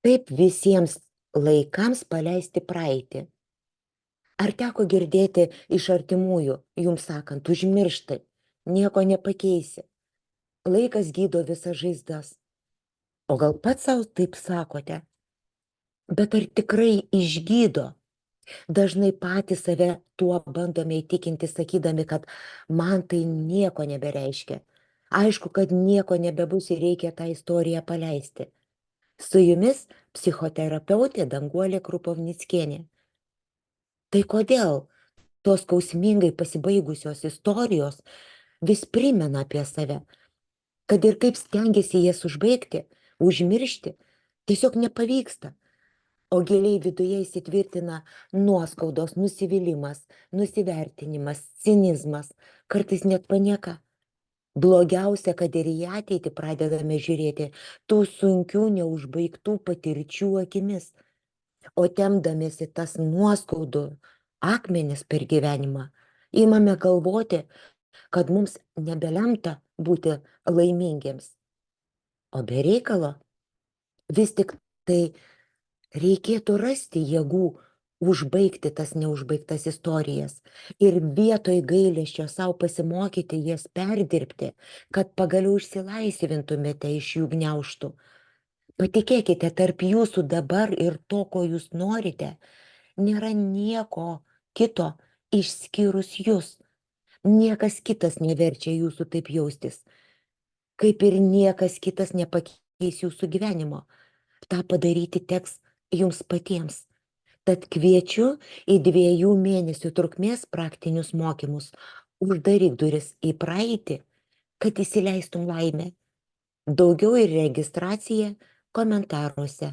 Kaip visiems laikams paleisti praeitį? Ar teko girdėti iš artimųjų, jums sakant, užmirštai, nieko nepakeisi, laikas gydo visas žaizdas. O gal pats savo taip sakote? Bet ar tikrai išgydo? Dažnai patys save tuo bandome įtikinti, sakydami, kad man tai nieko nebereiškia. Aišku, kad nieko nebebus ir reikia tą istoriją paleisti. Su jumis psichoterapeutė Danguolė Krupovnickienė. Tai kodėl tos skausmingai pasibaigusios istorijos vis primena apie save, kad ir kaip stengiasi jas užbaigti, užmiršti, tiesiog nepavyksta. O giliai viduje įsitvirtina nuoskaudos, nusivylimas, nusivertinimas, cinizmas, kartais net panieka. Blogiausia, kad ir į ateitį pradedame žiūrėti tų sunkių, neužbaigtų patirčių akimis, o temdamiesi tas nuoskaudų akmenis per gyvenimą, imame galvoti, kad mums nebelemta būti laimingiems. O be reikalo, vis tik tai reikėtų rasti jėgų užbaigti tas neužbaigtas istorijas ir vietoj gailesčio savo pasimokyti jas perdirbti, kad pagaliau išsilaisvintumėte iš jų gniaužtų. Patikėkite, tarp jūsų dabar ir to, ko jūs norite, nėra nieko kito išskyrus jūs. Niekas kitas neverčia jūsų taip jaustis, kaip ir niekas kitas nepakeis jūsų gyvenimo. Ta padaryti teks jums patiems. Tad kviečiu į 2 mėnesių trukmės praktinius mokymus. Uždaryk duris į praeitį, kad įsileistum laimę. Daugiau ir registracija komentaruose.